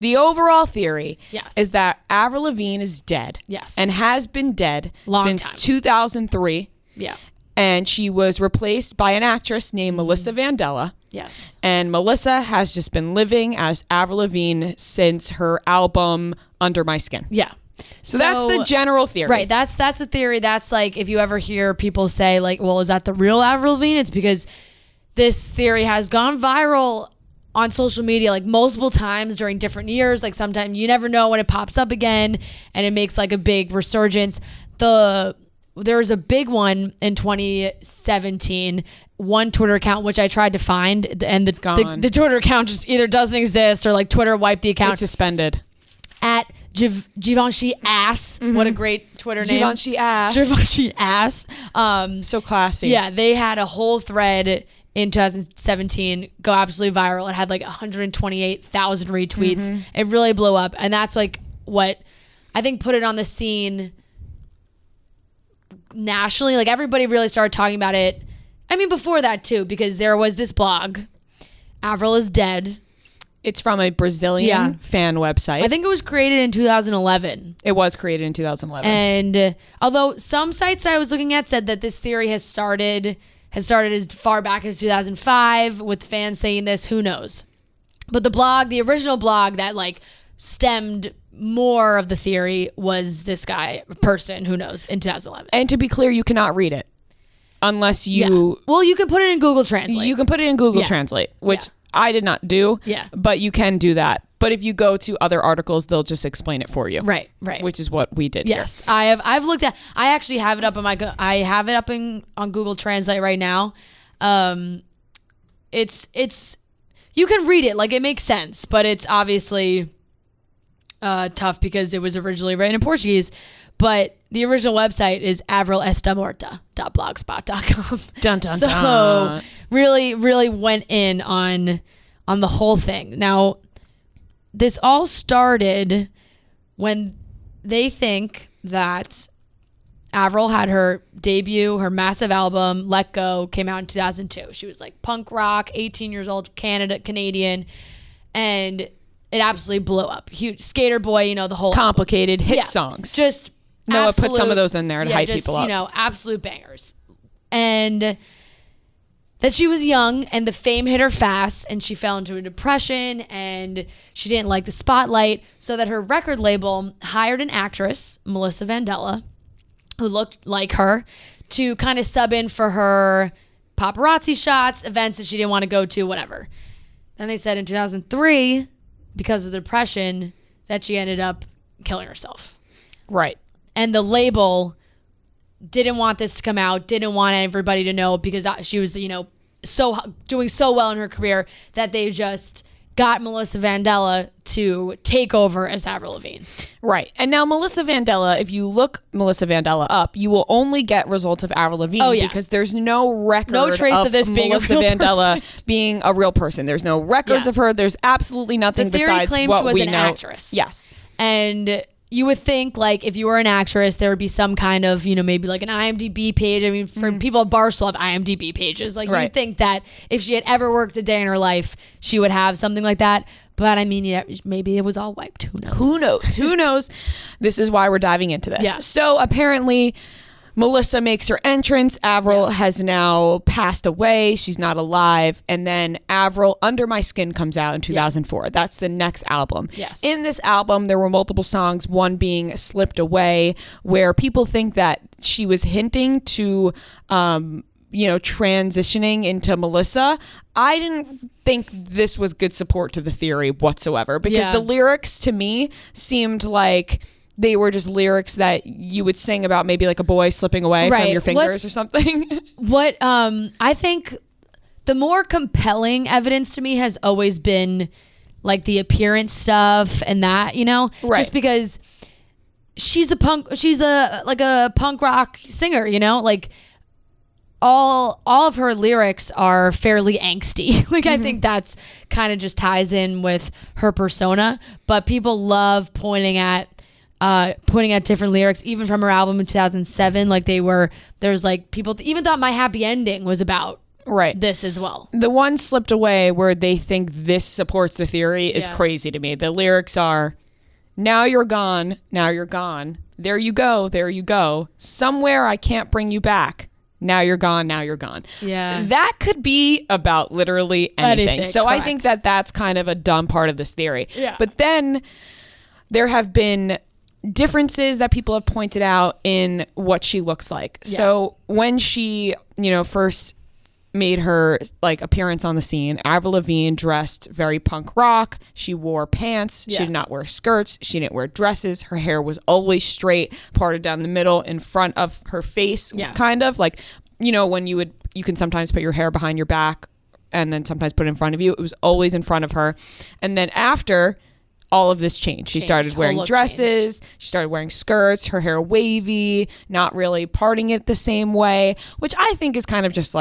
The overall theory Yes. is that Avril Lavigne is dead. Yes. And has been dead since time. 2003. Yeah. And she was replaced by an actress named Melissa Vandella. Yes. And Melissa has just been living as Avril Lavigne since her album Under My Skin. Yeah. So that's the general theory. Right. That's the theory. That's like, if you ever hear people say like, well, is that the real Avril Lavigne? It's because this theory has gone viral on social media like multiple times during different years. Like sometimes you never know when it pops up again and it makes like a big resurgence. There was a big one in 2017, one Twitter account, which I tried to find, and it's gone. The Twitter account just either doesn't exist or like Twitter wiped the account. It's suspended. At Givenchy Ass. What a great Twitter name. Givenchy Ass. Givenchy Ass. So classy. Yeah, they had a whole thread in 2017 go absolutely viral. It had like 128,000 retweets. It really blew up. And that's like what I think put it on the scene nationally. Like everybody really started talking about it. I mean, before that too, because there was this blog, Avril is Dead. It's from a Brazilian fan website. I think it was created in 2011. It was created in 2011. And although some sites that I was looking at said that this theory has started as far back as 2005 with fans saying this, who knows? But the original blog that like stemmed more of the theory was this person, who knows, in 2011. And to be clear, you cannot read it unless you... Well, you can put it in Google Translate. You can put it in Google Translate, which I did not do. Yeah. But you can do that. But if you go to other articles, they'll just explain it for you. Right. Which is what we did. Yes. I've looked at, I actually have it up on Google Translate right now. It's you can read it, like it makes sense, but it's obviously tough because it was originally written in Portuguese. But the original website is avrilestamorta.blogspot.com. Dun, dun, so dun. really, really went in on the whole thing. Now, this all started when they think that Avril had her debut, her massive album, Let Go, came out in 2002. She was like punk rock, 18 years old, Canadian, and it absolutely blew up. Huge Skater Boy, the whole complicated hit songs. Just Noah put some of those in there to hype people up. Absolute bangers. And that she was young and the fame hit her fast and she fell into a depression and she didn't like the spotlight, so that her record label hired an actress, Melissa Vandella, who looked like her, to kind of sub in for her paparazzi shots, events that she didn't want to go to, whatever. Then they said in 2003, because of the depression, that she ended up killing herself. Right. And the label didn't want this to come out, didn't want everybody to know, because she was, doing so well in her career that they just got Melissa Vandella to take over as Avril Lavigne. Right. And now Melissa Vandella, if you look Melissa Vandella up, you will only get results of Avril Lavigne because there's no record no trace of this being Melissa a real Vandella person. being a real person. There's no records of her. There's absolutely nothing the theory besides claims what she was we an know. actress. Yes. And you would think, like, if you were an actress, there would be some kind of, maybe like an IMDb page. I mean, for people at Barstool have IMDb pages. Like, you'd think that if she had ever worked a day in her life, she would have something like that. But, I mean, maybe it was all wiped. Who knows? Who knows? This is why we're diving into this. Yeah. So, apparently, Melissa makes her entrance. Avril has now passed away. She's not alive. And then Avril, Under My Skin, comes out in 2004. Yeah. That's the next album. Yes. In this album, there were multiple songs, one being Slipped Away, where people think that she was hinting to, transitioning into Melissa. I didn't think this was good support to the theory whatsoever, because the lyrics to me seemed like they were just lyrics that you would sing about maybe like a boy slipping away from your fingers or something. What I think the more compelling evidence to me has always been like the appearance stuff and that, right. Just because she's a punk rock singer, like all of her lyrics are fairly angsty. Like, I think that's kind of just ties in with her persona, but people love pointing at different lyrics, even from her album in 2007. Like, there's like people even thought My Happy Ending was about this as well. The one slipped away where they think this supports the theory is crazy to me. The lyrics are, now you're gone, now you're gone. There you go, there you go. Somewhere I can't bring you back. Now you're gone, now you're gone. Yeah. That could be about literally anything. So correct. I think that that's kind of a dumb part of this theory. Yeah. But then there have been differences that people have pointed out in what she looks like. Yeah. So when she, first made her appearance on the scene, Avril Lavigne dressed very punk rock. She wore pants. She did not wear skirts. She didn't wear dresses. Her hair was always straight, parted down the middle in front of her face, kind of when you can sometimes put your hair behind your back and then sometimes put it in front of you. It was always in front of her. And then after all of this changed. She started wearing dresses. She started wearing skirts, her hair wavy, not really parting it the same way, which I think is kind of just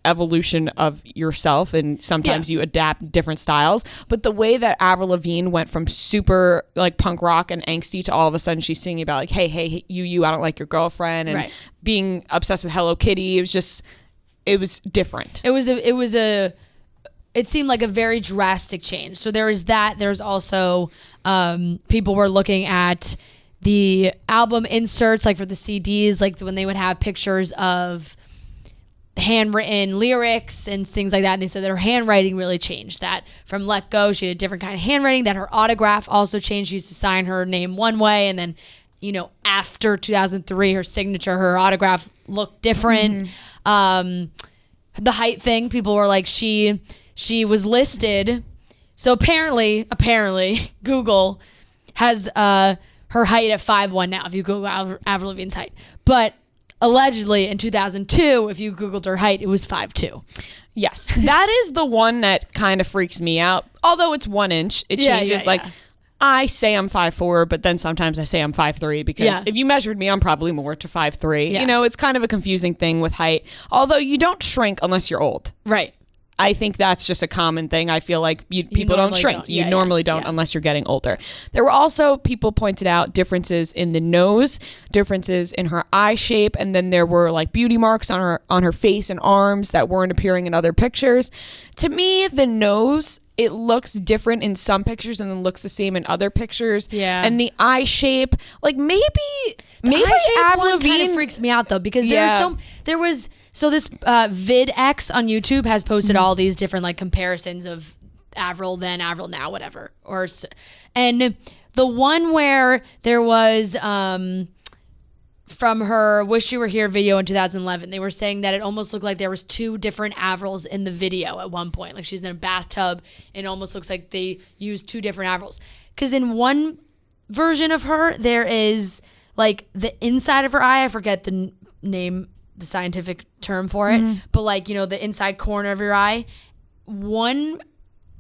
evolution of yourself, and sometimes you adapt different styles. But the way that Avril Lavigne went from super punk rock and angsty to all of a sudden she's singing about hey you I don't like your girlfriend, and being obsessed with Hello Kitty, it was different. It seemed like a very drastic change. So there is that. There's also people were looking at the album inserts, for the CDs, when they would have pictures of handwritten lyrics and things like that, and they said that her handwriting really changed. That from Let Go, she had a different kind of handwriting. That her autograph also changed. She used to sign her name one way, and then after 2003, her signature, her autograph looked different. The height thing, people were like, she was listed. So apparently Google has her height at 5'1" now, if you Google Avril Lavigne's height. But allegedly in 2002, if you Googled her height, it was 5'2". Yes. That is the one that kind of freaks me out. Although it's 1 inch, it changes. I say I'm 5'4", but then sometimes I say I'm 5'3", because if you measured me, I'm probably more to 5'3". Yeah. It's kind of a confusing thing with height. Although you don't shrink unless you're old. Right. I think that's just a common thing. I feel like people don't shrink. You normally don't unless you're getting older. There were also, people pointed out differences in the nose, differences in her eye shape, and then there were beauty marks on her face and arms that weren't appearing in other pictures. To me, the nose, it looks different in some pictures and then looks the same in other pictures. Yeah. And the eye shape, maybe Avril Lavigne kind of freaks me out though, because So this VidX on YouTube has posted all these different comparisons of Avril then, Avril now, whatever. And the one where there was from her Wish You Were Here video in 2011, they were saying that it almost looked like there was two different Avrils in the video at one point. She's in a bathtub, and it almost looks like they used two different Avrils. Because in one version of her, there is the inside of her eye, I forget the name, the scientific term for it, but the inside corner of your eye, one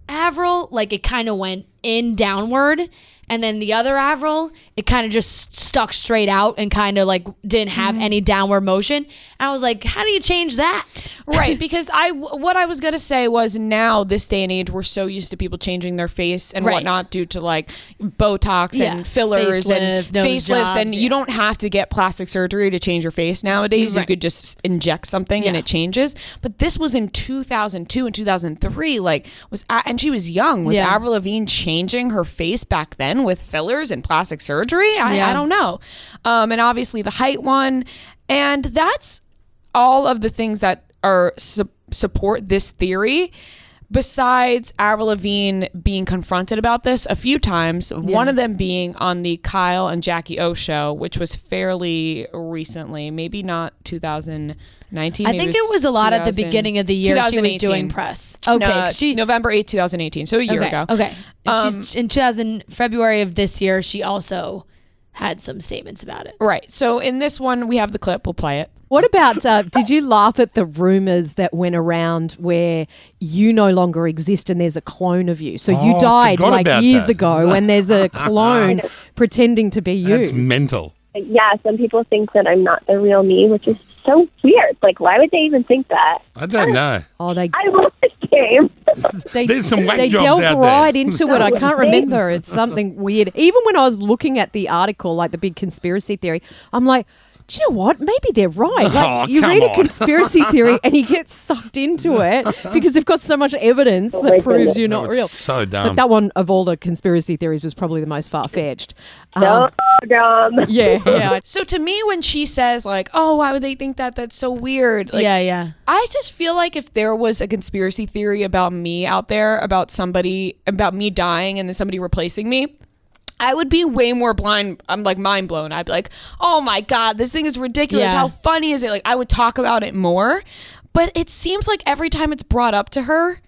Avril, it kind of went in downward, and then the other Avril, it kind of just stuck straight out and kind of didn't have any downward motion. And I was like, how do you change that? Right, because what I was going to say was, now this day and age, we're so used to people changing their face and whatnot due to Botox and fillers and facelifts, and you don't have to get plastic surgery to change your face nowadays. You could just inject something and it changes. But this was in 2002 and 2003. And she was young. Was Avril Lavigne changing her face back then with fillers and plastic surgery? I don't know. And obviously the height one, and that's all of the things that are support this theory. Besides Avril Lavigne being confronted about this a few times, one of them being on the Kyle and Jackie O show, which was fairly recently, maybe not 2019. I think it was a lot at the beginning of the year she was doing press. Okay. November 8th, 2018, so a year ago. Okay. She's in February of this year, she also had some statements about it. Right. So in this one, we have the clip. We'll play it. What about, did you laugh at the rumors that went around where you no longer exist and there's a clone of you? So you died years ago and there's a clone pretending to be you. That's mental. Yeah, some people think that I'm not the real me, which is so weird. Why would they even think that? I don't know. I love this game. There's some whack they jobs delve out right there. into it. I can't remember. It's something weird. Even when I was looking at the article, the big conspiracy theory, I'm like, do you know what? Maybe they're right. Like, Oh, you come read a on. conspiracy theory and you get sucked into it because they've got so much evidence that my proves goodness. you're That not was real. so dumb. But that one of all the conspiracy theories was probably the most far-fetched. So dumb. Yeah. So to me, when she says like, "Oh, why would they think that? That's so weird." Like, yeah. I just feel like if there was a conspiracy theory about me out there, about me dying and then somebody replacing me, I would be way more blind. I'm like mind blown. I'd be like, "Oh my God, this thing is ridiculous. Yeah. How funny is it?" Like, I would talk about it more. But it seems like every time it's brought up to her,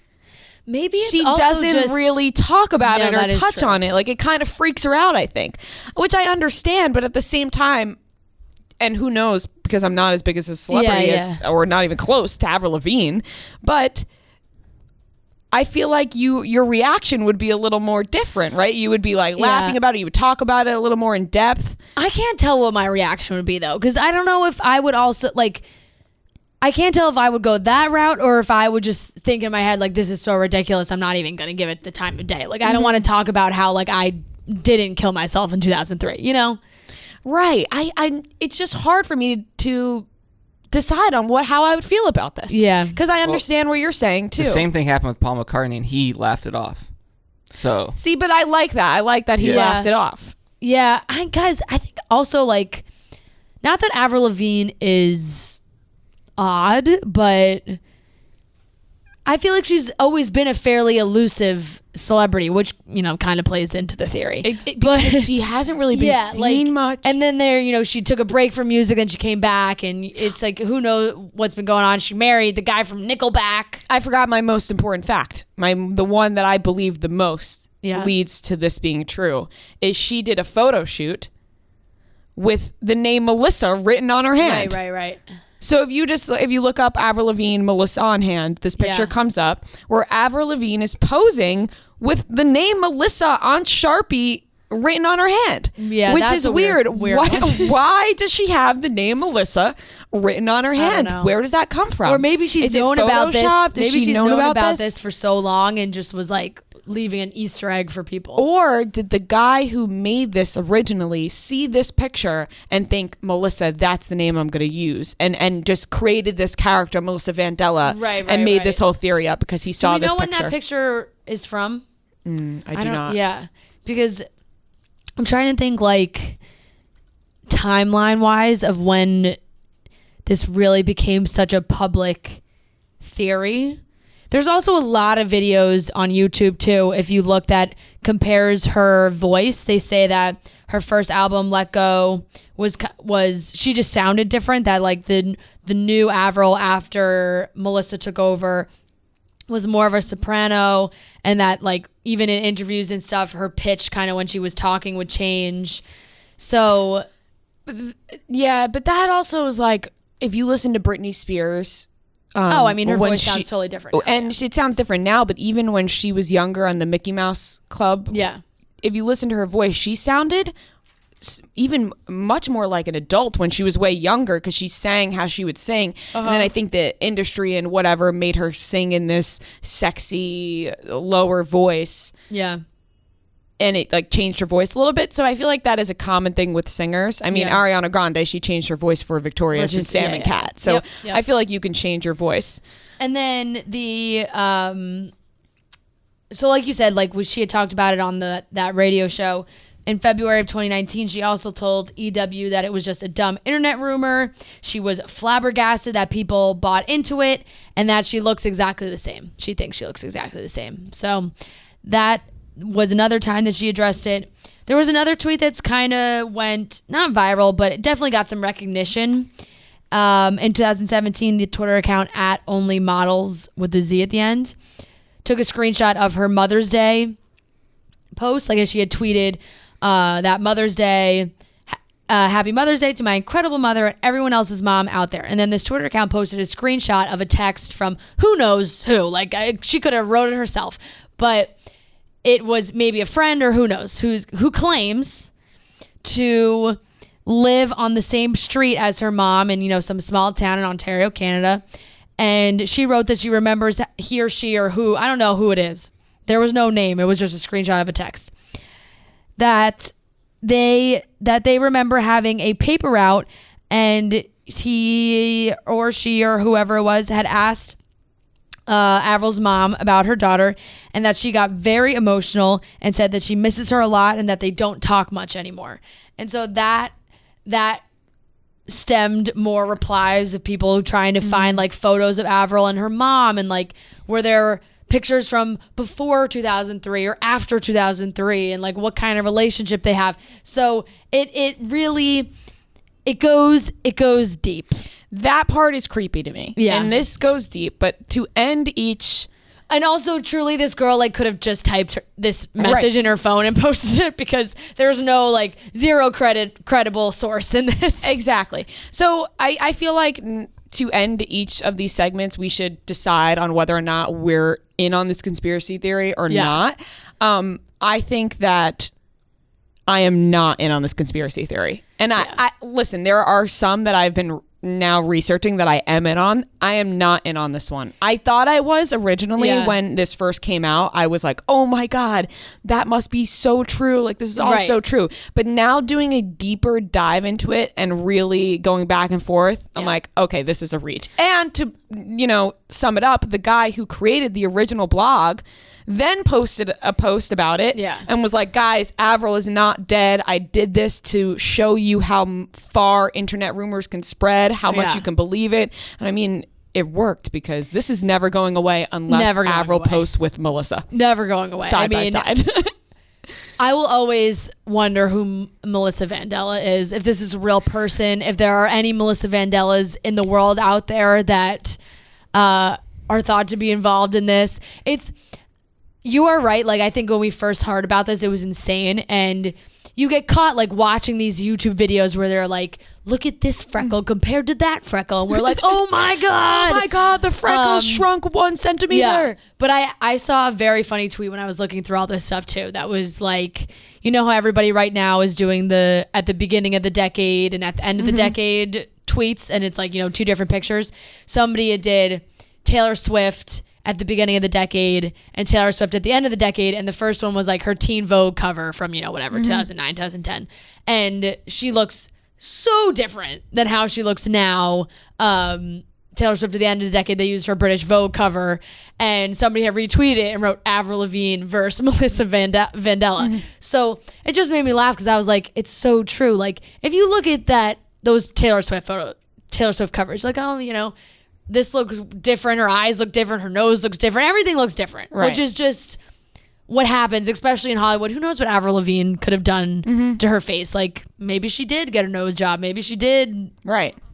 Maybe it's she also doesn't just, really talk about No, it or that is touch true. on it. Like, it kind of freaks her out, I think, which I understand. But at the same time, and who knows, because I'm not as big as a celebrity Yeah. or not even close to Avril Lavigne, but I feel like your reaction would be a little more different, right? You would be like laughing about it. You would talk about it a little more in depth. I can't tell what my reaction would be though, because I don't know if I would also like. I can't tell if I would go that route or if I would just think in my head like, this is so ridiculous, I'm not even gonna give it the time of day. Like, I don't want to talk about how like I didn't kill myself in 2003. You know? Right. I it's just hard for me to decide on how I would feel about this. Yeah. Because I understand what you're saying too. The same thing happened with Paul McCartney, and he laughed it off. So See, but I like that. I like that he Yeah. laughed it off. Yeah, I think also like, not that Avril Lavigne is odd, but I feel like she's always been a fairly elusive celebrity, which, you know, kind of plays into the theory. But she hasn't really been seen much. And then there, you know, she took a break from music, then she came back, and it's like, who knows what's been going on. She married the guy from Nickelback. I forgot my most important fact. The one that I believe the most leads to this being true is she did a photo shoot with the name Melissa written on her hand. Right. So if you look up Avril Lavigne, Melissa on hand, this picture comes up where Avril Lavigne is posing with the name Melissa on Sharpie written on her hand. Yeah, which that's is a weird. weird Why, one. why does she have the name Melissa written on her hand? know. Where does that come from? Or maybe she's Is it known about this. Photoshopped? Is Maybe she she's known about this for so long and just was like leaving an Easter egg for people. Or did the guy who made this originally see this picture and think, Melissa, that's the name I'm going to use, and just created this character, Melissa Vandella, and made this whole theory up because he saw this picture? Do you know when that picture is from? I do not. Yeah, because I'm trying to think like timeline wise of when this really became such a public theory. There's also a lot of videos on YouTube too. If you look, that compares her voice, they say that her first album, Let Go, was she just sounded different. That like the new Avril after Melissa took over was more of a soprano, and that like even in interviews and stuff, her pitch kind of when she was talking would change. So yeah, but that also is like if you listen to Britney Spears. I mean, her when voice sounds totally different now, and it sounds different now, but even when she was younger on the Mickey Mouse Club, if you listen to her voice, she sounded even much more like an adult when she was way younger because she sang how she would sing. And then I think the industry and whatever made her sing in this sexy, lower voice. Yeah. And it like changed her voice a little bit. So I feel like that is a common thing with singers. I mean, Ariana Grande, she changed her voice for Victorious and Sam and Cat. So Yep. I feel like you can change your voice. And then the so like you said, like she had talked about it on that radio show in February of 2019. She also told EW that it was just a dumb internet rumor. She was flabbergasted that people bought into it and that she looks exactly the same. She thinks she looks exactly the same. So that was another time that she addressed it. There was another tweet that's kind of went not viral, but it definitely got some recognition. In 2017, the Twitter account @onlymodels with the Z at the end took a screenshot of her Mother's Day post. Like she had tweeted that Mother's Day, happy Mother's Day to my incredible mother and everyone else's mom out there. And then this Twitter account posted a screenshot of a text from who knows who. Like she could have wrote it herself, but it was maybe a friend or who knows who claims to live on the same street as her mom in, you know, some small town in Ontario, Canada. And she wrote that she remembers he or she or who, I don't know who it is. There was no name. It was just a screenshot of a text. That they remember having a paper route and he or she or whoever it was had asked Avril's mom about her daughter, and that she got very emotional and said that she misses her a lot and that they don't talk much anymore. And so that stemmed more replies of people trying to find like photos of Avril and her mom, and like were there pictures from before 2003 or after 2003, and like what kind of relationship they have. So it really goes deep. That part is creepy to me. Yeah. And this goes deep, but to end each... And also, truly, this girl like could have just typed this message in her phone and posted it, because there's no like zero credible source in this. Exactly. So I feel like to end each of these segments, we should decide on whether or not we're in on this conspiracy theory or not. I think that I am not in on this conspiracy theory. And I listen, there are some that I've been now researching that I am in on. I am not in on this one. I thought I was originally when this first came out. I was like, oh my God, that must be so true. Like, this is all so true. But now doing a deeper dive into it and really going back and forth, I'm like, okay, this is a reach. And to, sum it up, the guy who created the original blog then posted a post about it and was like, guys, Avril is not dead. I did this to show you how far internet rumors can spread, how much you can believe it. And I mean, it worked, because this is never going away unless Avril posts with Melissa. Never going away. Side by side. I will always wonder who Melissa Vandella is, if this is a real person, if there are any Melissa Vandellas in the world out there that are thought to be involved in this. You are right. Like, I think when we first heard about this, it was insane. And you get caught like watching these YouTube videos where they're like, look at this freckle compared to that freckle. And we're like, oh my God. Oh my God, the freckle shrunk 1 centimeter. Yeah. But I saw a very funny tweet when I was looking through all this stuff too. That was like, you know how everybody right now is doing at the beginning of the decade and at the end of the decade tweets. And it's like, 2 different pictures. Somebody did Taylor Swift at the beginning of the decade and Taylor Swift at the end of the decade, and the first one was like her Teen Vogue cover from 2009, 2010, and she looks so different than how she looks now. Taylor Swift at the end of the decade, they used her British Vogue cover, and somebody had retweeted it and wrote Avril Lavigne versus Melissa Vandella. So it just made me laugh, because I was like, it's so true. Like, if you look at those Taylor Swift covers, like, oh, this looks different, her eyes look different, her nose looks different, everything looks different, which is just what happens, especially in Hollywood. Who knows what Avril Lavigne could have done to her face? Like, maybe she did get a nose job, maybe she did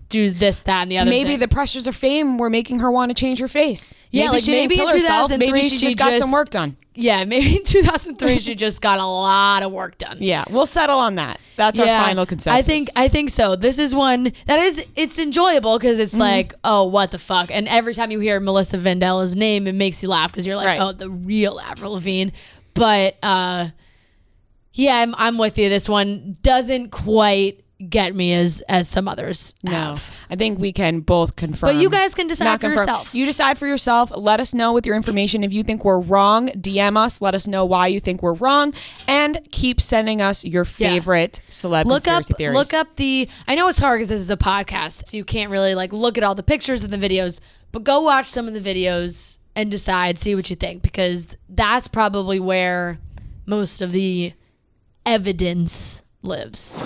do this, that, and the other maybe thing. The pressures of fame were making her want to change her face. Yeah, maybe she maybe didn't in kill herself. 2003 Maybe she just got some work done. Yeah, maybe in 2003 she just got a lot of work done. Yeah, we'll settle on that. That's our final consensus. I think so. This is one that it's enjoyable, because it's like, oh, what the fuck? And every time you hear Melissa Vandella's name, it makes you laugh, because you're like, oh, the real Avril Lavigne. But yeah, I'm with you. This one doesn't quite get me as some others have. I think we can both confirm. But you guys can decide for yourself. You decide for yourself. Let us know with your information. If you think we're wrong, DM us. Let us know why you think we're wrong. And keep sending us your favorite celeb conspiracy theories. Look up I know it's hard because this is a podcast, so you can't really like look at all the pictures and the videos, but go watch some of the videos and decide, see what you think, because that's probably where most of the evidence lives.